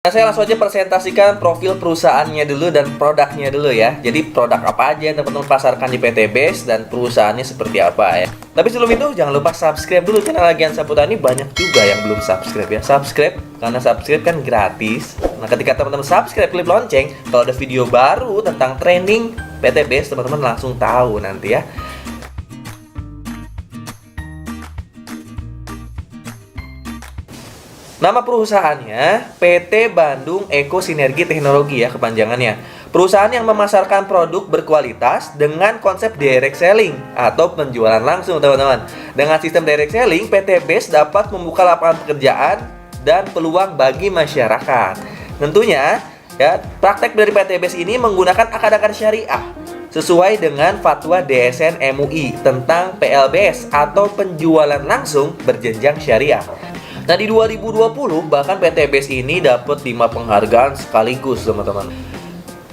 Nah, saya langsung aja presentasikan profil perusahaannya dulu dan produknya dulu ya. Jadi produk apa aja yang teman-teman pasarkan di PT Base dan perusahaannya seperti apa ya. Tapi sebelum itu jangan lupa subscribe dulu channel Agian Saputra ini, banyak juga yang belum subscribe ya. Subscribe karena subscribe kan gratis. Nah, ketika teman-teman subscribe, klik lonceng, kalau ada video baru tentang training PT Base, teman-teman langsung tahu nanti ya. Nama perusahaannya PT Bandung Eko Sinergi Teknologi ya kepanjangannya. Perusahaan yang memasarkan produk berkualitas dengan konsep direct selling atau penjualan langsung, teman-teman. Dengan sistem direct selling, PT Base dapat membuka lapangan pekerjaan dan peluang bagi masyarakat. Tentunya ya, praktek dari PT Base ini menggunakan akad-akad syariah sesuai dengan fatwa DSN MUI tentang PLBS atau penjualan langsung berjenjang syariah. Nah, di 2020 bahkan PT Base ini dapat 5 penghargaan sekaligus, teman-teman.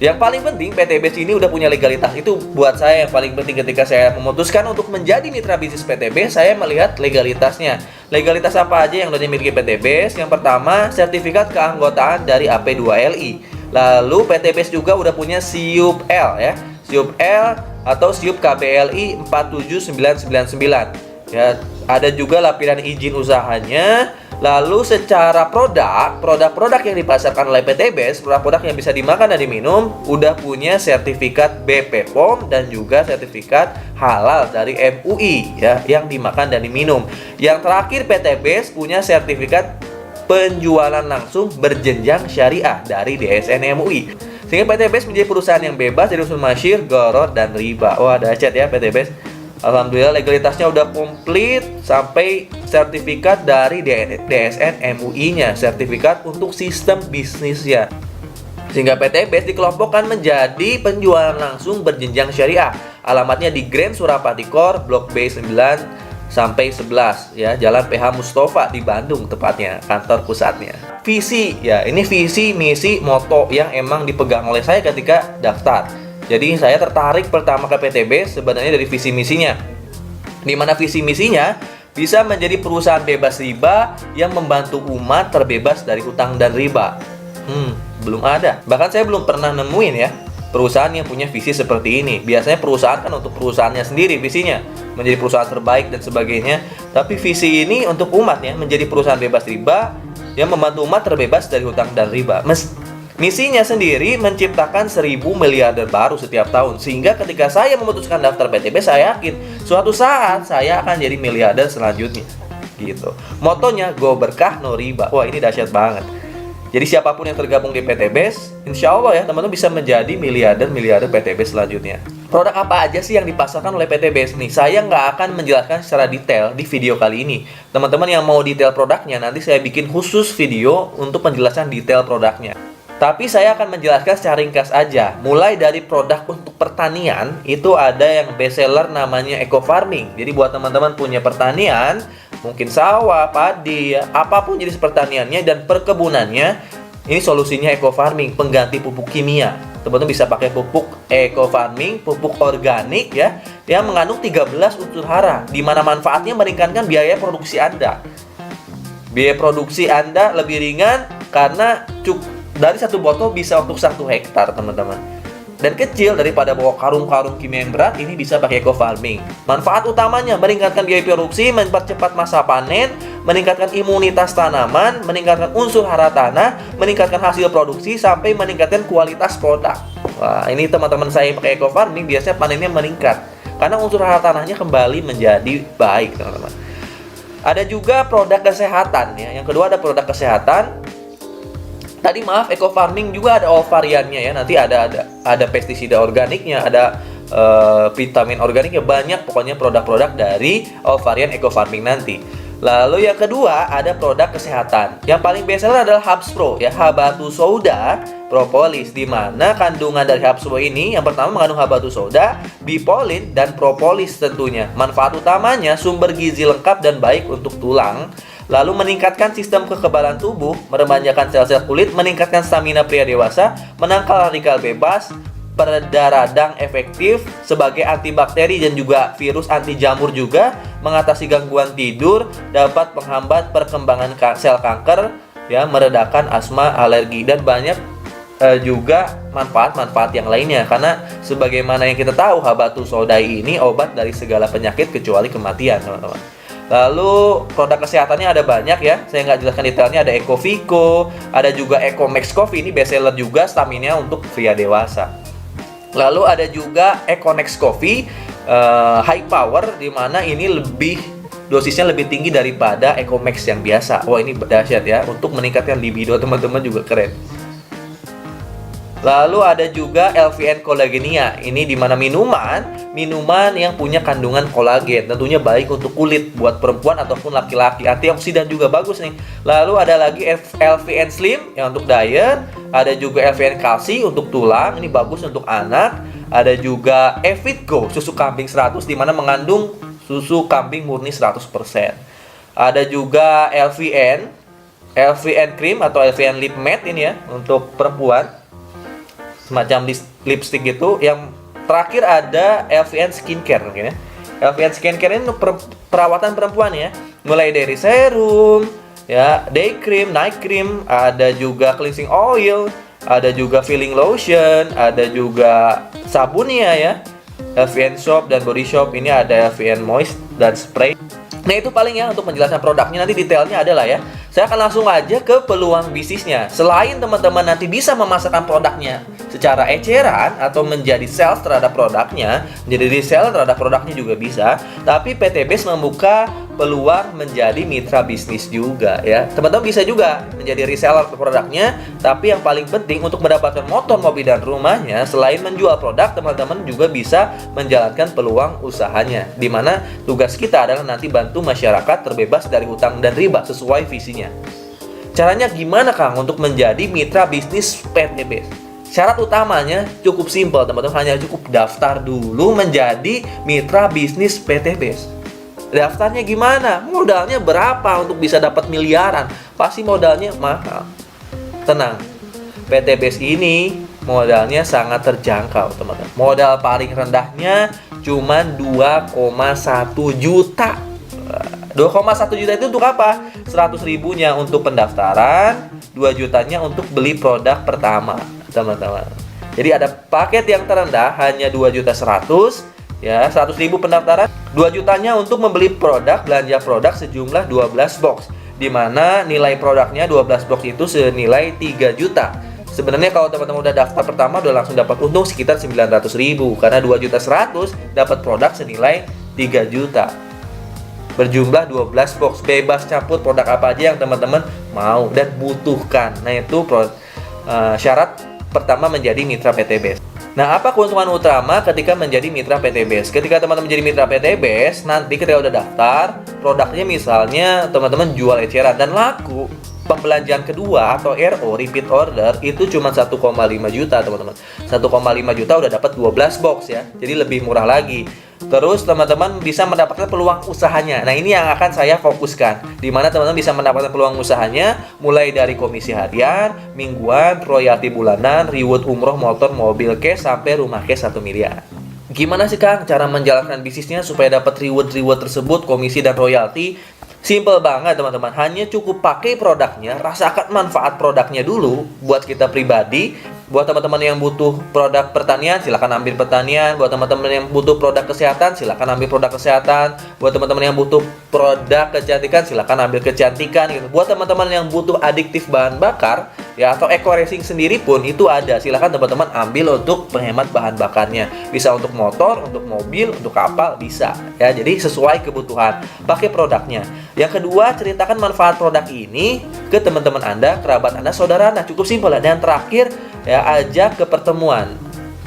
Yang paling penting, PT Base ini udah punya legalitas. Itu buat saya yang paling penting ketika saya memutuskan untuk menjadi mitra bisnis PT Base. Saya melihat legalitasnya. Legalitas apa aja yang udah dimiliki PT Base? Yang pertama, sertifikat keanggotaan dari AP2LI. Lalu PT Base juga udah punya SIUP L ya. SIUP L atau SIUP KBLI 47999. Ya, ada juga lampiran izin usahanya. Lalu secara produk-produk yang dipasarkan oleh PT Base, produk-produk yang bisa dimakan dan diminum, udah punya sertifikat BP POM dan juga sertifikat halal dari MUI ya, yang dimakan dan diminum. Yang terakhir, PT Base punya sertifikat penjualan langsung berjenjang syariah dari DSN MUI. Sehingga PT Base menjadi perusahaan yang bebas dari unsur masyir, gharar, dan riba. Wah, dahsyat ya PT Base. Alhamdulillah legalitasnya udah komplit sampai sertifikat dari DSN MUI-nya, sertifikat untuk sistem bisnisnya. Sehingga PT Base dikelompokkan menjadi penjualan langsung berjenjang syariah. Alamatnya di Grand Surapati Core, Blok B 9 sampai 11 ya, Jalan PH Mustafa di Bandung tepatnya, kantor pusatnya. Visi ya, ini visi, misi, moto yang emang dipegang oleh saya ketika daftar. Jadi saya tertarik pertama ke PT Base sebenarnya dari visi misinya, di mana visi misinya bisa menjadi perusahaan bebas riba yang membantu umat terbebas dari hutang dan riba. Belum ada, bahkan saya belum pernah nemuin ya perusahaan yang punya visi seperti ini. Biasanya perusahaan kan untuk perusahaannya sendiri visinya, menjadi perusahaan terbaik dan sebagainya. Tapi visi ini untuk umat ya, menjadi perusahaan bebas riba yang membantu umat terbebas dari hutang dan riba. Misinya sendiri menciptakan 1000 miliarder baru setiap tahun. Sehingga ketika saya memutuskan daftar PT Base, saya yakin suatu saat saya akan jadi miliarder selanjutnya gitu. Motonya go berkah no riba. Wah, ini dahsyat banget. Jadi siapapun yang tergabung di PT Base, insya Allah ya teman-teman bisa menjadi miliarder PT Base selanjutnya. Produk apa aja sih yang dipasarkan oleh PT Base nih? Saya nggak akan menjelaskan secara detail di video kali ini. Teman-teman yang mau detail produknya, nanti saya bikin khusus video untuk penjelasan detail produknya. Tapi saya akan menjelaskan secara ringkas aja. Mulai dari produk untuk pertanian, itu ada yang best seller namanya eco farming. Jadi buat teman-teman punya pertanian, mungkin sawah, padi, ya, apapun jenis pertaniannya dan perkebunannya, ini solusinya eco farming, pengganti pupuk kimia. Teman-teman bisa pakai pupuk eco farming, pupuk organik ya, yang mengandung 13 unsur hara, di mana manfaatnya meringankan biaya produksi Anda. Biaya produksi Anda lebih ringan karena dari satu botol bisa untuk 1 hektar, teman-teman. Dan kecil daripada bawa karung-karung kimia yang berat, ini bisa pakai eco farming. Manfaat utamanya meningkatkan biaya produksi, mempercepat masa panen, meningkatkan imunitas tanaman, meningkatkan unsur hara tanah, meningkatkan hasil produksi, sampai meningkatkan kualitas produk. Wah, ini teman-teman saya yang pakai eco farming biasanya panennya meningkat karena unsur hara tanahnya kembali menjadi baik, teman-teman. Ada juga produk kesehatan ya. Yang kedua ada produk kesehatan. Tadi maaf, eco farming juga ada all variannya ya. Nanti ada pestisida organiknya, ada vitamin organiknya, banyak pokoknya produk-produk dari all varian eco farming nanti. Lalu yang kedua ada produk kesehatan. Yang paling best seller adalah Hubs Pro ya, Habatus Sauda Propolis, di mana kandungan dari Hubs Pro ini yang pertama mengandung Habatus Sauda, bipolin dan propolis tentunya. Manfaat utamanya sumber gizi lengkap dan baik untuk tulang. Lalu meningkatkan sistem kekebalan tubuh, meremajakan sel-sel kulit, meningkatkan stamina pria dewasa, menangkal radikal bebas, pereda radang efektif sebagai antibakteri dan juga virus, anti jamur juga, mengatasi gangguan tidur, dapat menghambat perkembangan sel kanker, ya, meredakan asma, alergi, dan banyak juga manfaat-manfaat yang lainnya. Karena sebagaimana yang kita tahu, habatus saudai ini obat dari segala penyakit kecuali kematian, teman-teman. Lalu produk kesehatannya ada banyak ya, saya nggak jelaskan detailnya. Ada Ecovico, ada juga Ecomax Coffee, ini best seller juga, stamina untuk pria dewasa. Lalu ada juga Econex Coffee high power, dimana ini dosisnya lebih tinggi daripada Ecomax yang biasa. Wah, ini dahsyat ya, untuk meningkatkan libido teman-teman juga keren. Lalu ada juga LVN Collagenea. Ini dimana minuman yang punya kandungan kolagen. Tentunya baik untuk kulit, buat perempuan ataupun laki-laki. Antioksidan juga bagus nih. Lalu ada lagi LVN Slim yang untuk diet. Ada juga LVN Kalsi untuk tulang. Ini bagus untuk anak. Ada juga Evitgo susu kambing 100, dimana mengandung susu kambing murni 100%. Ada juga LVN Cream atau LVN Lip Matte ini ya, untuk perempuan, semacam lipstick gitu. Yang terakhir ada LVN Skincare mungkin ya. LVN Skincare ini untuk perawatan perempuan ya, mulai dari serum ya, day cream, night cream, ada juga cleansing oil, ada juga filling lotion, ada juga sabunnya ya, LVN Soap dan Body Shop. Ini ada LVN Moist dan Spray. Nah, itu paling ya untuk menjelaskan produknya. Nanti detailnya adalah ya. Saya akan langsung aja ke peluang bisnisnya. Selain teman-teman nanti bisa memasarkan produknya secara eceran atau menjadi sales terhadap produknya, menjadi reseller terhadap produknya juga bisa. Tapi PT Base membuka peluang menjadi mitra bisnis juga ya. Teman-teman bisa juga menjadi reseller produknya. Tapi yang paling penting untuk mendapatkan motor, mobil, dan rumahnya, selain menjual produk, teman-teman juga bisa menjalankan peluang usahanya. Dimana tugas kita adalah nanti bantu masyarakat terbebas dari hutang dan riba sesuai visinya. Caranya gimana Kang untuk menjadi mitra bisnis PT Base? Syarat utamanya cukup simpel teman-teman, hanya cukup daftar dulu menjadi mitra bisnis PT Base. Daftarnya gimana? Modalnya berapa untuk bisa dapat miliaran? Pasti modalnya mahal. Tenang, PT Base ini modalnya sangat terjangkau teman-teman. Modal paling rendahnya cuma 2,1 juta. 2,1 juta itu untuk apa? 100 ribunya untuk pendaftaran, 2 jutanya untuk beli produk pertama, teman-teman. Jadi ada paket yang terendah hanya 2.100.000 ya, 100 ribu pendaftaran, 2 jutanya untuk membeli produk, belanja produk sejumlah 12 box. Dimana nilai produknya 12 box itu senilai 3 juta. Sebenarnya kalau teman-teman udah daftar pertama udah langsung dapat untung sekitar 900.000, karena 2.100.000 dapat produk senilai 3 juta. Berjumlah 12 box, bebas campur produk apa aja yang teman-teman mau dan butuhkan. Nah, itu syarat pertama menjadi mitra PT Base. Nah, apa keuntungan utama ketika menjadi mitra PT Base? Ketika teman-teman menjadi mitra PT Base, nanti ketika udah daftar, produknya misalnya teman-teman jual eceran dan laku, pembelanjaan kedua atau RO, repeat order, itu cuma 1,5 juta teman-teman. 1,5 juta udah dapat 12 box ya, jadi lebih murah lagi. Terus teman-teman bisa mendapatkan peluang usahanya. Nah, ini yang akan saya fokuskan, di mana teman-teman bisa mendapatkan peluang usahanya mulai dari komisi harian, mingguan, royalti bulanan, reward umroh, motor, mobil cash, sampai rumah cash 1 miliar. Gimana sih Kang cara menjalankan bisnisnya supaya dapat reward tersebut, komisi dan royalti? Simple banget teman-teman, hanya cukup pakai produknya, rasakan manfaat produknya dulu buat kita pribadi. Buat teman-teman yang butuh produk pertanian, silakan ambil pertanian. Buat teman-teman yang butuh produk kesehatan, silakan ambil produk kesehatan. Buat teman-teman yang butuh produk kecantikan, silakan ambil kecantikan gitu. Buat teman-teman yang butuh adiktif bahan bakar ya, atau eco racing sendiri pun itu ada. Silakan teman-teman ambil untuk penghemat bahan bakarnya. Bisa untuk motor, untuk mobil, untuk kapal, bisa ya. Jadi sesuai kebutuhan, pakai produknya. Yang kedua, ceritakan manfaat produk ini ke teman-teman Anda, kerabat Anda, saudara Anda. Cukup simpel. Dan terakhir ya, ajak ke pertemuan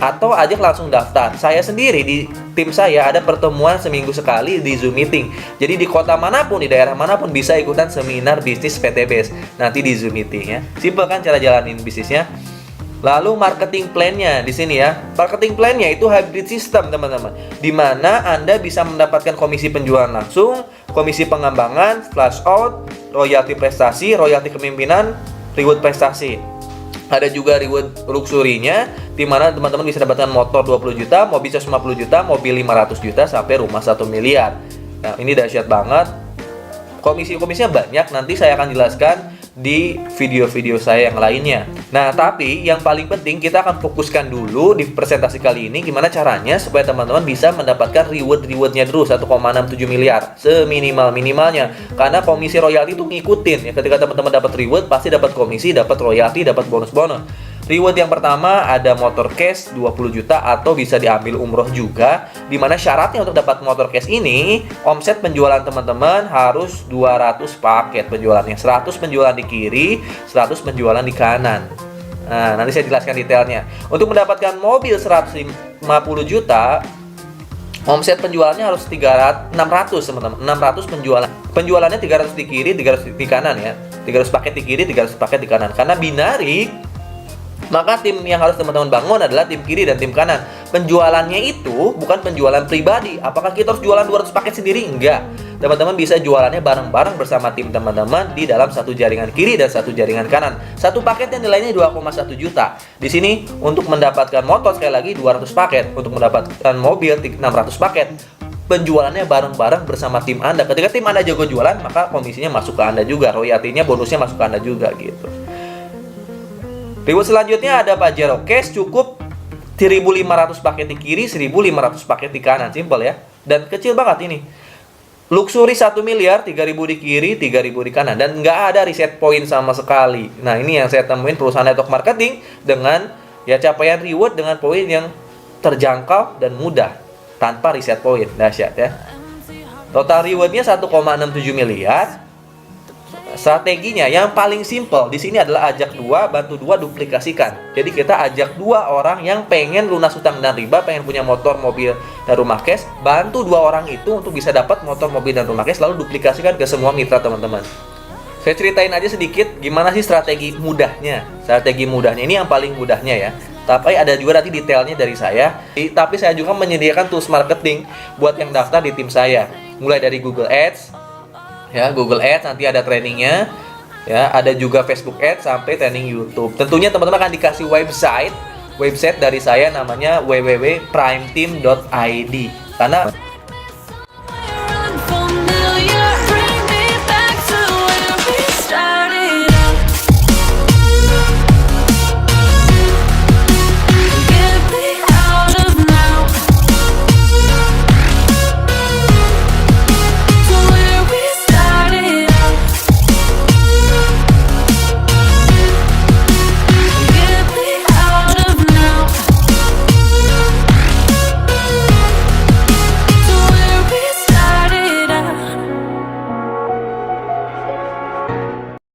atau ajak langsung daftar. Saya sendiri di tim saya ada pertemuan seminggu sekali di Zoom meeting. Jadi di kota manapun, di daerah manapun bisa ikutan seminar bisnis PT Base nanti di Zoom meeting ya. Simpel kan cara jalanin bisnisnya. Lalu marketing plan-nya di sini ya. Marketing plan-nya itu hybrid system teman-teman, di mana Anda bisa mendapatkan komisi penjualan langsung, komisi pengembangan, flash out, royalti prestasi, royalti kepemimpinan, reward prestasi. Ada juga reward luxury-nya, di mana teman-teman bisa dapatkan motor 20 juta, mobil 150 juta, mobil 500 juta, sampai rumah 1 miliar. Nah, ini dahsyat banget. Komisi-komisinya banyak, nanti saya akan jelaskan di video-video saya yang lainnya. Nah, tapi yang paling penting kita akan fokuskan dulu di presentasi kali ini gimana caranya supaya teman-teman bisa mendapatkan rewardnya dulu 1,67 miliar seminimal-minimalnya. Karena komisi royalti itu ngikutin ya, ketika teman-teman dapat reward pasti dapat komisi, dapat royalti, dapat bonus-bonus. Reward yang pertama ada motor cash 20 juta atau bisa diambil umroh juga, dimana syaratnya untuk dapat motor cash ini omset penjualan teman-teman harus 200 paket penjualannya, 100 penjualan di kiri, 100 penjualan di kanan. Nah, nanti saya jelaskan detailnya. Untuk mendapatkan mobil 150 juta, omset penjualannya harus 600 teman-teman, 600 penjualan. Penjualannya 300 di kiri, 300 di kanan ya. 300 paket di kiri, 300 paket di kanan. Karena binari, maka tim yang harus teman-teman bangun adalah tim kiri dan tim kanan. Penjualannya itu bukan penjualan pribadi. Apakah kita harus jualan 200 paket sendiri? Enggak. Teman-teman bisa jualannya bareng-bareng bersama tim teman-teman di dalam satu jaringan kiri dan satu jaringan kanan. Satu paket yang nilainya 2,1 juta. Di sini untuk mendapatkan motor sekali lagi 200 paket, untuk mendapatkan mobil 600 paket. Penjualannya bareng-bareng bersama tim Anda. Ketika tim Anda jago jualan, maka komisinya masuk ke Anda juga, royaltinya, bonusnya masuk ke Anda juga gitu. Reward selanjutnya ada Pajero Cash, cukup 1.500 paket di kiri, 1.500 paket di kanan. Simple ya. Dan kecil banget ini. Luxury 1 miliar, 3.000 di kiri, 3.000 di kanan. Dan nggak ada reset point sama sekali. Nah, ini yang saya temuin perusahaan network marketing dengan ya capaian reward dengan poin yang terjangkau dan mudah tanpa reset point. Dahsyat ya. Total rewardnya 1,67 miliar. Strateginya yang paling simple di sini adalah ajak dua, bantu dua, duplikasikan. Jadi kita ajak dua orang yang pengen lunas hutang dan riba, pengen punya motor, mobil, dan rumah cash, bantu dua orang itu untuk bisa dapat motor, mobil, dan rumah cash, lalu duplikasikan ke semua mitra teman-teman. Saya ceritain aja sedikit gimana sih strategi mudahnya. Strategi mudahnya ini yang paling mudahnya ya. Tapi ada juga nanti detailnya dari saya. Tapi saya juga menyediakan tools marketing buat yang daftar di tim saya. Mulai dari Google Ads, ya, Google Ads nanti ada trainingnya, ya, ada juga Facebook Ads sampai training YouTube. Tentunya teman-teman akan dikasih website dari saya namanya www.primeteam.id. Karena